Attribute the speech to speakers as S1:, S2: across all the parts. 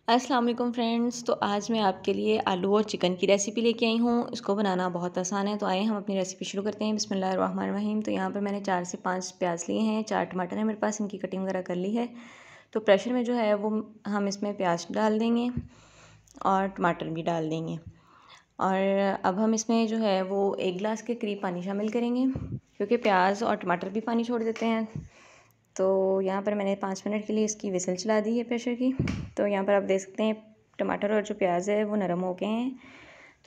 S1: अस्सलाम वालेकुम फ्रेंड्स। तो आज मैं आपके लिए आलू और चिकन की रेसिपी लेके आई हूँ। इसको बनाना बहुत आसान है। तो आइए हम अपनी रेसिपी शुरू करते हैं। बिस्मिल्लाहिर्रहमानिर्रहीम। तो यहाँ पर मैंने 4 से 5 प्याज लिए हैं, 4 टमाटर है मेरे पास, इनकी कटिंग वगैरह कर ली है। तो प्रेशर में जो है वो हम इसमें प्याज डाल देंगे और टमाटर भी डाल देंगे। और अब हम इसमें जो है वो 1 गिलास के करीब पानी शामिल करेंगे, क्योंकि प्याज और टमाटर भी पानी छोड़ देते हैं। तो यहाँ पर मैंने 5 मिनट के लिए इसकी विसल चला दी है प्रेशर की। तो यहाँ पर आप देख सकते हैं टमाटर और जो प्याज है वो नरम हो गए हैं।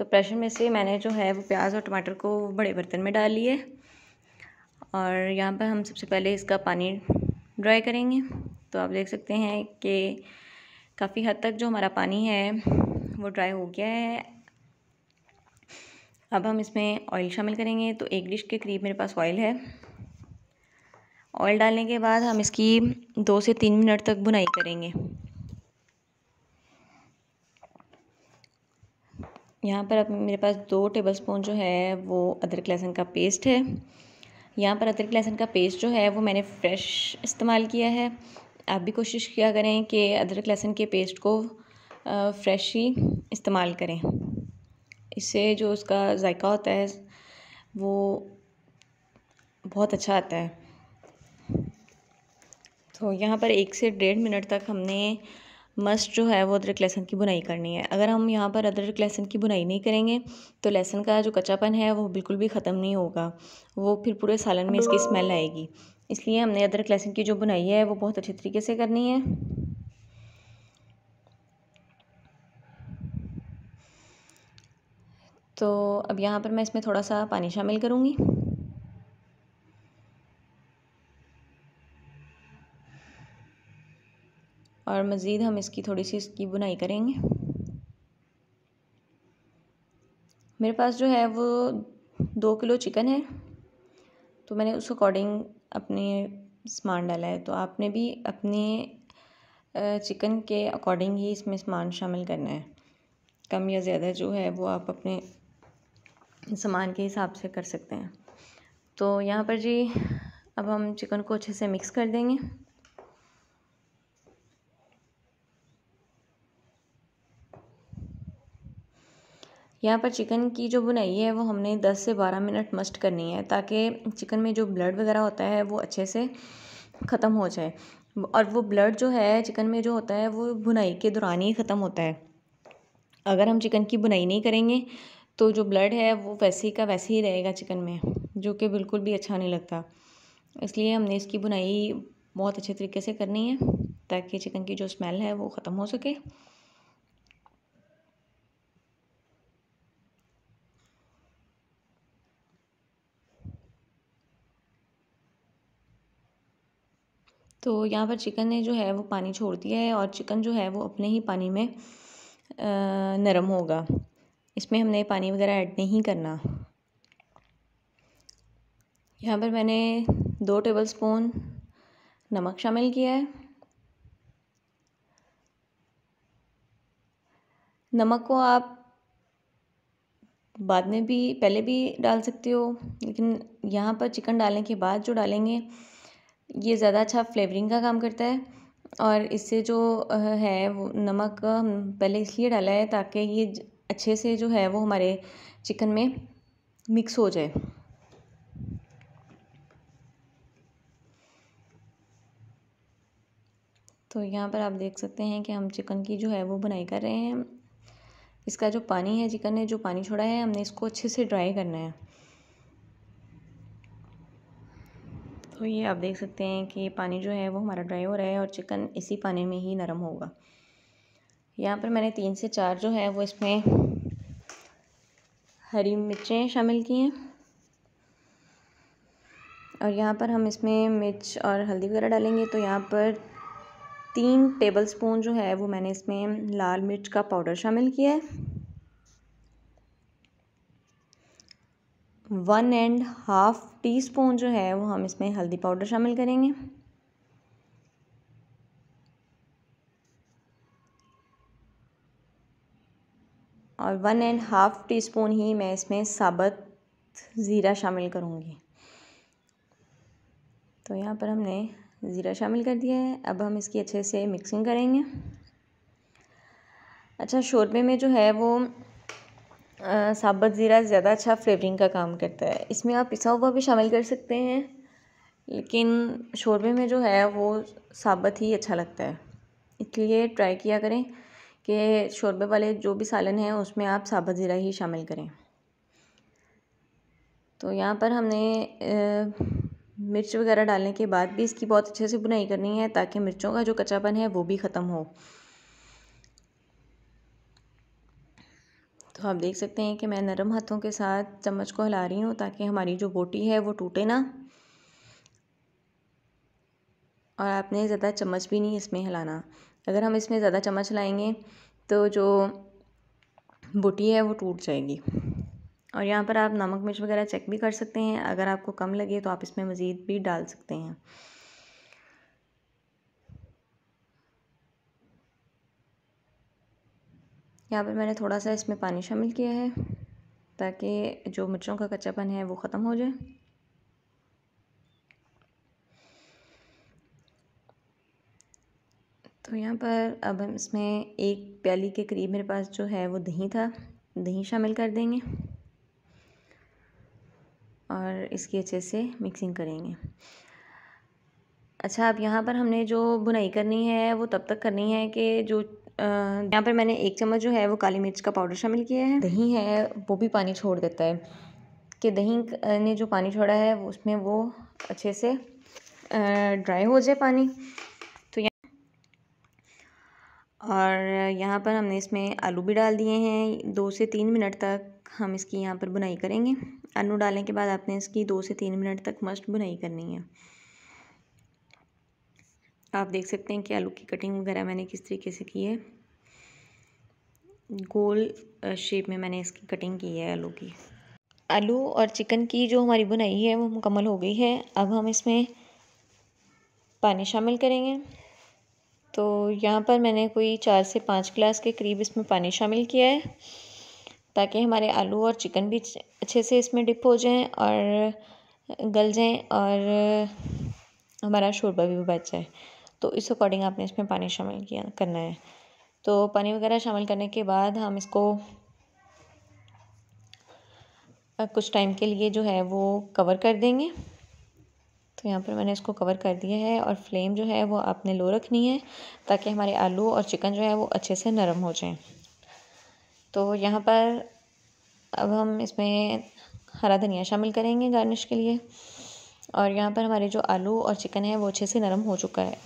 S1: तो प्रेशर में से मैंने जो है वो प्याज और टमाटर को बड़े बर्तन में डाल लिए और यहाँ पर हम सबसे पहले इसका पानी ड्राई करेंगे। तो आप देख सकते हैं कि काफ़ी हद तक जो हमारा पानी है वो ड्राई हो गया है। अब हम इसमें ऑयल शामिल करेंगे। तो 1 डिश के करीब मेरे पास ऑयल है। ऑयल डालने के बाद हम इसकी 2 से 3 मिनट तक भुनाई करेंगे। यहाँ पर अब मेरे पास 2 टेबलस्पून जो है वो अदरक लहसुन का पेस्ट है। यहाँ पर अदरक लहसुन का पेस्ट जो है वो मैंने फ़्रेश इस्तेमाल किया है। आप भी कोशिश किया करें कि अदरक लहसुन के पेस्ट को फ़्रेश ही इस्तेमाल करें। इससे जो उसका जायका होता है वो बहुत अच्छा आता है। तो यहाँ पर 1 से 1.5 मिनट तक हमने मस्ट जो है वो अदरक लहसुन की बुनाई करनी है। अगर हम यहाँ पर अदरक लहसुन की बुनाई नहीं करेंगे तो लहसुन का जो कच्चापन है वो बिल्कुल भी ख़त्म नहीं होगा, वो फिर पूरे सालन में इसकी स्मेल आएगी। इसलिए हमने अदरक लहसुन की जो बुनाई है वो बहुत अच्छे तरीके से करनी है। तो अब यहाँ पर मैं इसमें थोड़ा सा पानी शामिल करूँगी और मज़ीद हम इसकी थोड़ी सी इसकी बुनाई करेंगे। मेरे पास जो है वो 2 किलो चिकन है, तो मैंने उस अकॉर्डिंग अपने सामान डाला है। तो आपने भी अपने चिकन के अकॉर्डिंग ही इसमें सामान शामिल करना है। कम या ज़्यादा जो है वो आप अपने सामान के हिसाब से कर सकते हैं। तो यहाँ पर जी अब हम चिकन को अच्छे से मिक्स कर देंगे। यहाँ पर चिकन की जो बुनाई है वो हमने 10 से 12 मिनट मस्ट करनी है, ताकि चिकन में जो ब्लड वगैरह होता है वो अच्छे से ख़त्म हो जाए। और वो ब्लड जो है चिकन में जो होता है वो बुनाई के दौरान ही ख़त्म होता है। अगर हम चिकन की बुनाई नहीं करेंगे तो जो ब्लड है वो वैसे ही का वैसे ही रहेगा चिकन में, जो कि बिल्कुल भी अच्छा नहीं लगता। इसलिए हमने इसकी बुनाई बहुत अच्छे तरीके से करनी है ताकि चिकन की जो स्मेल है वो ख़त्म हो सके। तो यहाँ पर चिकन ने जो है वो पानी छोड़ दिया है और चिकन जो है वो अपने ही पानी में नरम होगा। इसमें हमने पानी वगैरह ऐड नहीं करना। यहाँ पर मैंने 2 टेबलस्पून नमक शामिल किया है। नमक को आप बाद में भी पहले भी डाल सकते हो, लेकिन यहाँ पर चिकन डालने के बाद जो डालेंगे ये ज़्यादा अच्छा फ्लेवरिंग का काम करता है। और इससे जो है वो नमक हम पहले इसलिए डाला है ताकि ये अच्छे से जो है वो हमारे चिकन में मिक्स हो जाए। तो यहाँ पर आप देख सकते हैं कि हम चिकन की जो है वो बुनाई कर रहे हैं। इसका जो पानी है, चिकन ने जो पानी छोड़ा है, हमने इसको अच्छे से ड्राई करना है। तो ये आप देख सकते हैं कि पानी जो है वो हमारा ड्राई हो रहा है और चिकन इसी पानी में ही नरम होगा। यहाँ पर मैंने 3 से 4 जो है वो इसमें हरी मिर्चें शामिल की हैं और यहाँ पर हम इसमें मिर्च और हल्दी वगैरह डालेंगे। तो यहाँ पर 3 टेबलस्पून जो है वो मैंने इसमें लाल मिर्च का पाउडर शामिल किया है। 1.5 टीस्पून जो है वो हम इसमें हल्दी पाउडर शामिल करेंगे और 1.5 टीस्पून ही मैं इसमें साबुत ज़ीरा शामिल करूँगी। तो यहाँ पर हमने ज़ीरा शामिल कर दिया है। अब हम इसकी अच्छे से मिक्सिंग करेंगे। अच्छा, शोरबे में जो है वो साबुत ज़ीरा ज़्यादा अच्छा फ्लेवरिंग का काम करता है। इसमें आप पिसा हुआ भी शामिल कर सकते हैं, लेकिन शोरबे में जो है वो साबुत ही अच्छा लगता है। इसलिए ट्राई किया करें कि शोरबे वाले जो भी सालन हैं उसमें आप साबुत ज़ीरा ही शामिल करें। तो यहाँ पर हमने मिर्च वगैरह डालने के बाद भी इसकी बहुत अच्छे से भुनाई करनी है ताकि मिर्चों का जो कच्चापन है वो भी ख़त्म हो। तो आप देख सकते हैं कि मैं नरम हाथों के साथ चम्मच को हिला रही हूँ ताकि हमारी जो बोटी है वो टूटे ना, और आपने ज़्यादा चम्मच भी नहीं इसमें हिलाना। अगर हम इसमें ज़्यादा चम्मच हिलाएंगे तो जो बोटी है वो टूट जाएगी। और यहाँ पर आप नमक मिर्च वगैरह चेक भी कर सकते हैं, अगर आपको कम लगे तो आप इसमें मज़ीद भी डाल सकते हैं। यहाँ पर मैंने थोड़ा सा इसमें पानी शामिल किया है ताकि जो मिर्चों का कच्चापन है वो ख़त्म हो जाए। तो यहाँ पर अब हम इसमें 1 प्याली के करीब मेरे पास जो है वो दही था, दही शामिल कर देंगे और इसकी अच्छे से मिक्सिंग करेंगे। अच्छा, अब यहाँ पर हमने जो भुनाई करनी है वो तब तक करनी है कि जो यहाँ पर मैंने 1 चम्मच जो है वो काली मिर्च का पाउडर शामिल किया है। दही है वो भी पानी छोड़ देता है, कि दही ने जो पानी छोड़ा है उसमें वो अच्छे से ड्राई हो जाए पानी। तो और यहाँ पर हमने इसमें आलू भी डाल दिए हैं। 2 से 3 मिनट तक हम इसकी यहाँ पर भुनाई करेंगे। आलू डालने के बाद आपने इसकी 2 से 3 मिनट तक मस्ट भुनाई करनी है। आप देख सकते हैं कि आलू की कटिंग वगैरह मैंने किस तरीके से की है। गोल शेप में मैंने इसकी कटिंग की है आलू की। आलू और चिकन की जो हमारी भुनाई है वो मुकम्मल हो गई है। अब हम इसमें पानी शामिल करेंगे। तो यहाँ पर मैंने कोई 4 से 5 गिलास के करीब इसमें पानी शामिल किया है ताकि हमारे आलू और चिकन भी अच्छे से इसमें डिप हो जाएं और गल जाएं और हमारा शोरबा भी बच जाए। तो इस अकॉर्डिंग आपने इसमें पानी शामिल करना है। तो पानी वगैरह शामिल करने के बाद हम इसको कुछ टाइम के लिए जो है वो कवर कर देंगे। तो यहाँ पर मैंने इसको कवर कर दिया है और फ्लेम जो है वो आपने लो रखनी है ताकि हमारे आलू और चिकन जो है वो अच्छे से नरम हो जाएं। तो यहाँ पर अब हम इसमें हरा धनिया शामिल करेंगे गार्निश के लिए। और यहाँ पर हमारे जो आलू और चिकन है वो अच्छे से नरम हो चुका है।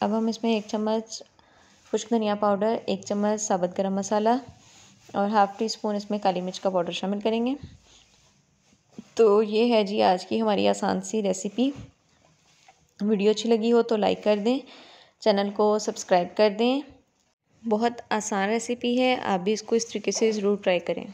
S1: अब हम इसमें 1 चम्मच खुश्क धनिया पाउडर, 1 चम्मच साबुत गरम मसाला और हाफ़ टी स्पून इसमें काली मिर्च का पाउडर शामिल करेंगे। तो ये है जी आज की हमारी आसान सी रेसिपी। वीडियो अच्छी लगी हो तो लाइक कर दें, चैनल को सब्सक्राइब कर दें। बहुत आसान रेसिपी है, आप भी इसको इस तरीके से ज़रूर ट्राई करें।